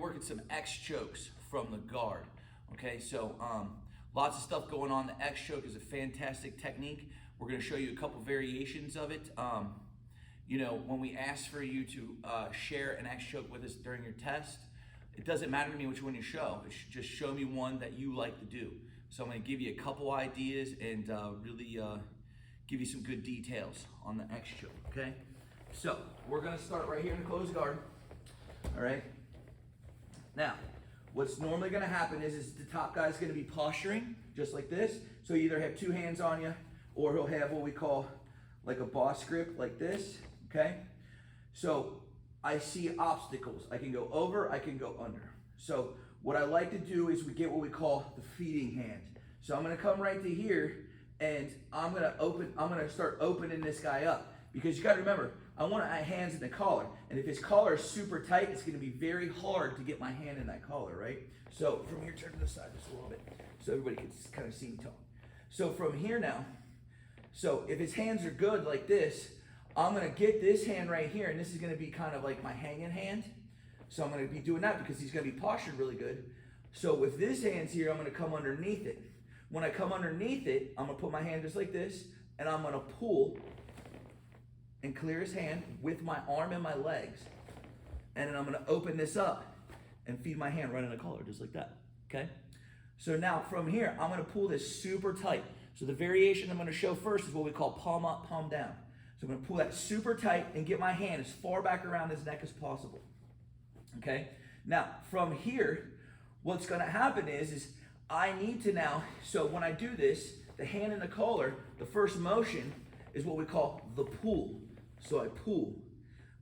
working some X chokes from the guard. Okay, so lots of stuff going on. The X choke is a fantastic technique. We're going to show you a couple variations of it. You know, when we ask for you to share an X choke with us during your test, it doesn't matter to me which one you show. Just show me one that you like to do. So I'm going to give you a couple ideas and really give you some good details on the X choke, okay? So we're going to start right here in the closed guard, all right? Now, what's normally going to happen is the top guy's going to be posturing just like this. So you either have two hands on you, or he'll have what we call like a boss grip like this, okay? So I see obstacles. I can go over, I can go under. So what I like to do is we get what we call the feeding hand. So I'm going to come right to here, and I'm going to start opening this guy up, because you got to remember, I want my hands in the collar, and if his collar is super tight, it's going to be very hard to get my hand in that collar, right? So from here, turn to the side just a little bit so everybody can kind of see me talk. So from here now, so if his hands are good like this, I'm going to get this hand right here, and this is going to be kind of like my hanging hand. So I'm going to be doing that because he's going to be postured really good. So with this hands here, I'm going to come underneath it. When I come underneath it, I'm going to put my hand just like this, and I'm going to pull and clear his hand with my arm and my legs. And then I'm going to open this up and feed my hand right in the collar, just like that, okay? So now from here, I'm going to pull this super tight. So the variation I'm going to show first is what we call palm up, palm down. So I'm going to pull that super tight and get my hand as far back around his neck as possible, okay? Now, from here, what's going to happen is I need to now, so when I do this, the hand in the collar, the first motion is what we call the pull. So I pull.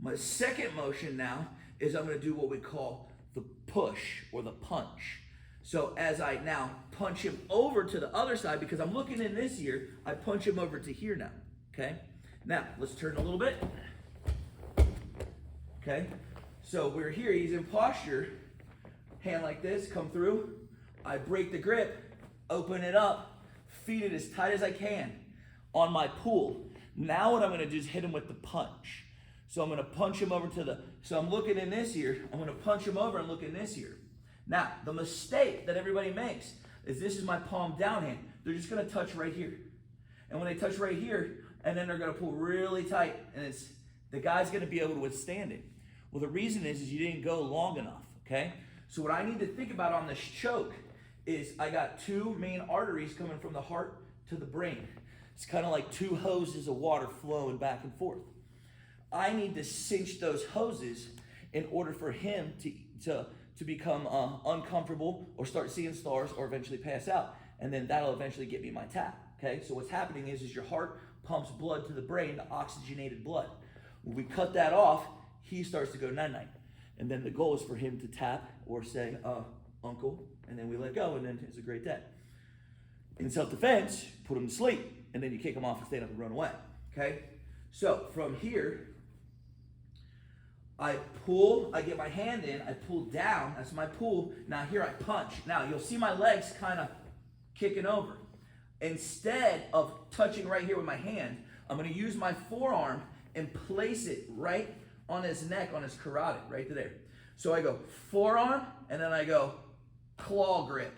My second motion now is I'm going to do what we call the push or the punch. So as I now punch him over to the other side, because I'm looking in this ear, I punch him over to here now, okay? Now, let's turn a little bit. Okay, so we're here, he's in posture, hand like this, come through. I break the grip, open it up, feed it as tight as I can on my pull. Now what I'm going to do is hit him with the punch. So I'm going to punch him over to the, so I'm looking in this ear, I'm going to punch him over and look in this ear. Now, the mistake that everybody makes is this is my palm down hand. They're just going to touch right here. And when they touch right here, and then they're going to pull really tight, and the guy's going to be able to withstand it. Well, the reason is you didn't go long enough, okay? So what I need to think about on this choke is I got two main arteries coming from the heart to the brain. It's kind of like two hoses of water flowing back and forth. I need to cinch those hoses in order for him to become uncomfortable or start seeing stars or eventually pass out. And then that'll eventually get me my tap, okay? So what's happening is your heart pumps blood to the brain, the oxygenated blood. When we cut that off, he starts to go night-night. And then the goal is for him to tap or say, uncle, and then we let go, and then it's a great day. In self-defense, put him to sleep, and then you kick him off and stand up and run away, okay? So from here, I pull, I get my hand in, I pull down, that's my pull. Now here I punch. Now you'll see my legs kind of kicking over. Instead of touching right here with my hand, I'm going to use my forearm and place it right on his neck, on his carotid, right there. So I go forearm, and then I go claw grip.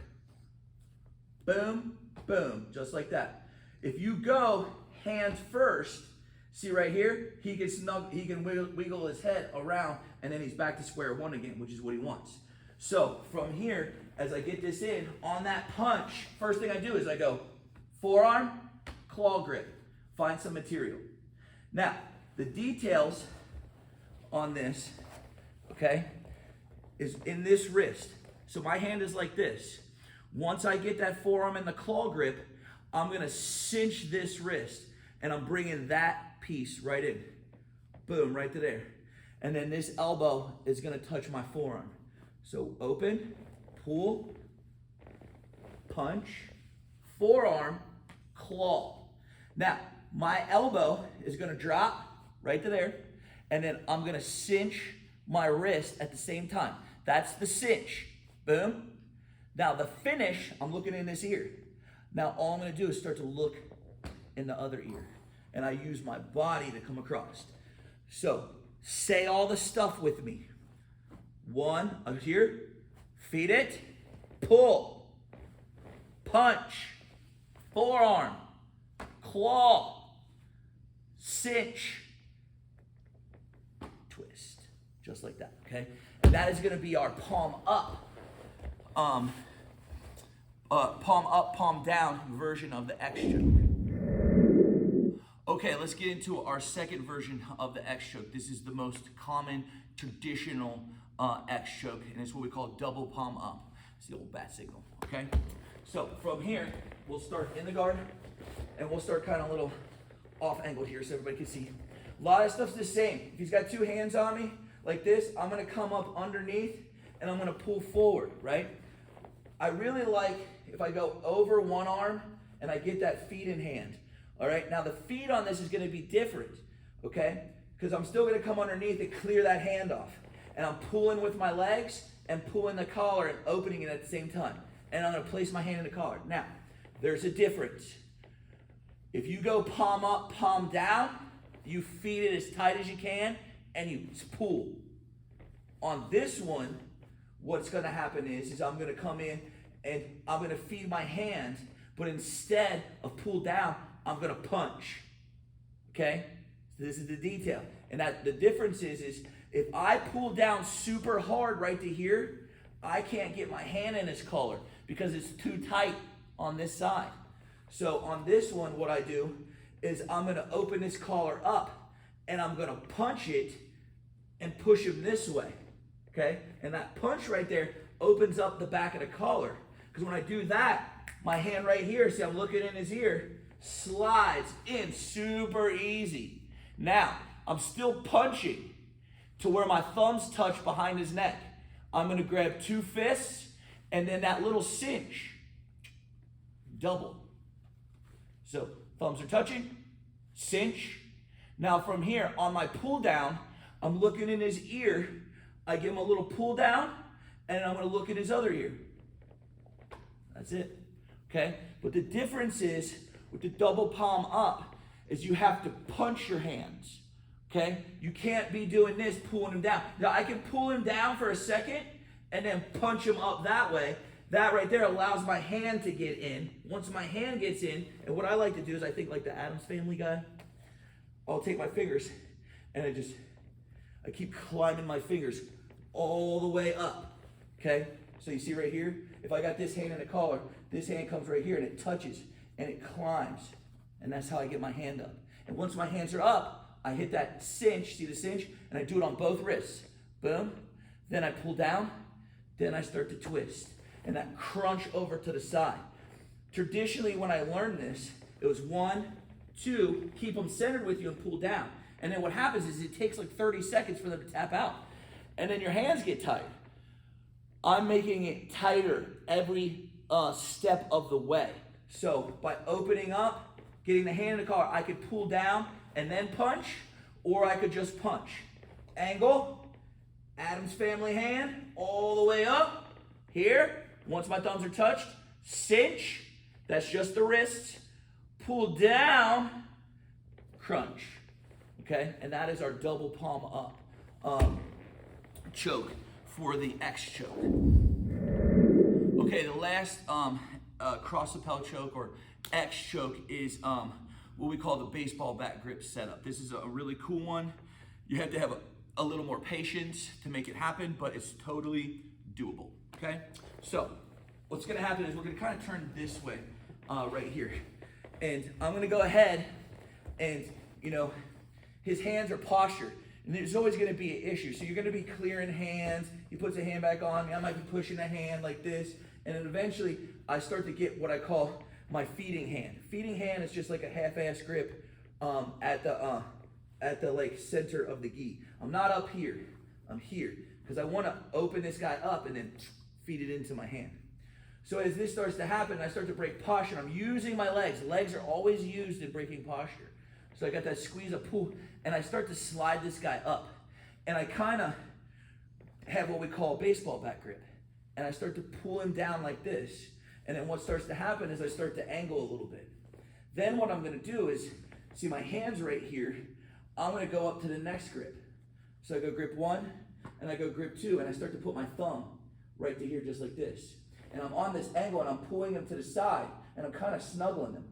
Boom, boom, just like that. If you go hands first, see right here, he can wiggle his head around, and then he's back to square one again, which is what he wants. So from here, as I get this in, on that punch, first thing I do is I go forearm, claw grip, find some material. Now, the details on this, okay, is in this wrist. So my hand is like this. Once I get that forearm in the claw grip, I'm going to cinch this wrist, and I'm bringing that piece right in. Boom, right to there. And then this elbow is going to touch my forearm. So open, pull, punch, forearm, claw. Now, my elbow is going to drop right to there, and then I'm going to cinch my wrist at the same time. That's the cinch. Boom. Now, the finish, I'm looking in this ear. Now, all I'm going to do is start to look in the other ear, and I use my body to come across. So, say all the stuff with me. One, up here, feed it, pull, punch, forearm, claw, cinch, twist, just like that, okay? And that is gonna be our palm up, palm up, palm down version of the X choke. Okay, let's get into our second version of the X choke. This is the most common traditional X choke, and it's what we call double palm up. It's the old bat signal, okay? So from here, we'll start in the guard, and we'll start kind of a little off angle here so everybody can see. A lot of stuff's the same. If he's got two hands on me, like this, I'm gonna come up underneath, and I'm gonna pull forward, right? I really like if I go over one arm, and I get that feed in hand, all right? Now the feed on this is gonna be different, okay? Because I'm still gonna come underneath and clear that hand off. And I'm pulling with my legs and pulling the collar and opening it at the same time. And I'm gonna place my hand in the collar. Now, there's a difference. If you go palm up, palm down, you feed it as tight as you can and you pull. On this one, what's gonna happen is I'm gonna come in and I'm gonna feed my hand, but instead of pull down, I'm gonna punch, okay? So this is the detail. And that the difference is if I pull down super hard right to here, I can't get my hand in his collar because it's too tight on this side. So on this one, what I do is I'm gonna open his collar up and I'm gonna punch it and push him this way, okay? And that punch right there opens up the back of the collar. Because when I do that, my hand right here, see I'm looking in his ear, slides in super easy. Now, I'm still punching to where my thumbs touch behind his neck. I'm gonna grab two fists and then that little cinch, double. So thumbs are touching, cinch. Now from here, on my pull down, I'm looking in his ear, I give him a little pull down and I'm gonna look at his other ear. That's it, okay? But the difference is, with the double palm up, is you have to punch your hands. Okay? You can't be doing this, pulling him down. Now, I can pull him down for a second and then punch him up that way. That right there allows my hand to get in. Once my hand gets in, and what I like to do is I think like the Addams Family guy, I'll take my fingers and I keep climbing my fingers all the way up. Okay? So you see right here, if I got this hand in the collar, this hand comes right here and it touches and it climbs. And that's how I get my hand up. And once my hands are up, I hit that cinch, see the cinch? And I do it on both wrists. Boom. Then I pull down. Then I start to twist. And that crunch over to the side. Traditionally, when I learned this, it was 1, 2, keep them centered with you and pull down. And then what happens is it takes like 30 seconds for them to tap out. And then your hands get tight. I'm making it tighter every step of the way. So by opening up, getting the hand in the collar, I could pull down and then punch, or I could just punch. Angle, Addams Family hand, all the way up. Here, once my thumbs are touched, cinch, that's just the wrists. Pull down, crunch. Okay, and that is our double palm up choke for the X choke. Okay, the last cross lapel choke or X choke is what we call the baseball bat grip setup. This is a really cool one. You have to have a little more patience to make it happen, but it's totally doable, okay? So what's gonna happen is we're gonna kind of turn this way right here. And I'm gonna go ahead and, you know, his hands are postured. And there's always gonna be an issue. So you're gonna be clearing hands. He puts a hand back on me. I might be pushing a hand like this. And then eventually I start to get what I call my feeding hand. Feeding hand is just like a half-ass grip at the like center of the gi. I'm not up here, I'm here. Because I wanna open this guy up and then feed it into my hand. So as this starts to happen, I start to break posture. I'm using my legs. Legs are always used in breaking posture. So I got that squeeze, a pull, and I start to slide this guy up. And I kind of have what we call a baseball bat grip. And I start to pull him down like this. And then what starts to happen is I start to angle a little bit. Then what I'm gonna do is, see my hands right here, I'm gonna go up to the next grip. So I go grip 1, and I go grip 2, and I start to put my thumb right to here just like this. And I'm on this angle, and I'm pulling him to the side, and I'm kind of snuggling him.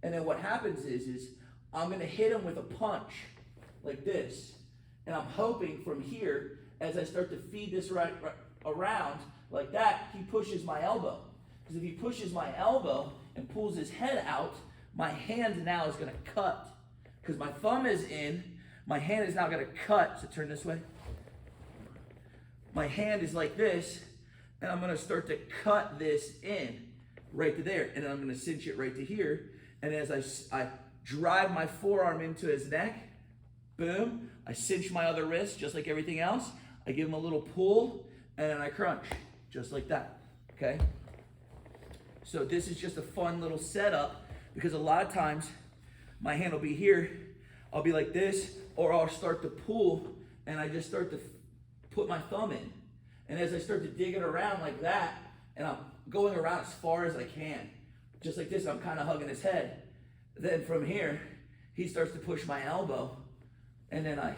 And then what happens is I'm going to hit him with a punch like this. And I'm hoping from here, as I start to feed this right around like that, he pushes my elbow. Because if he pushes my elbow and pulls his head out, my hand now is going to cut. Because my thumb is in, my hand is now going to cut. So turn this way. My hand is like this, and I'm going to start to cut this in right to there. And then I'm going to cinch it right to here. And as I drive my forearm into his neck, boom, I cinch my other wrist just like everything else. I give him a little pull, and then I crunch, just like that, okay? So this is just a fun little setup, because a lot of times my hand will be here, I'll be like this, or I'll start to pull, and I just start to put my thumb in. And as I start to dig it around like that, and I'm going around as far as I can, just like this, I'm kind of hugging his head. Then from here, he starts to push my elbow, and then I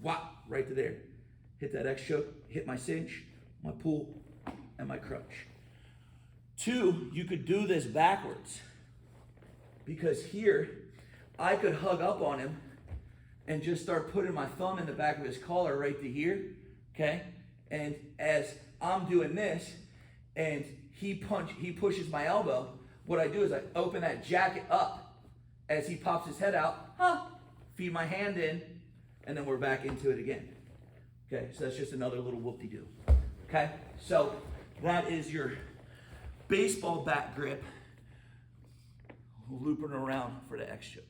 whop right to there. Hit that X choke, hit my cinch, my pull, and my crunch. 2, you could do this backwards, because here I could hug up on him and just start putting my thumb in the back of his collar right to here, okay? And as I'm doing this and he pushes my elbow, what I do is I open that jacket up as he pops his head out, feed my hand in, and then we're back into it again. Okay, so that's just another little whoop-de-doo. Okay, so that is your baseball bat grip, looping around for the X choke.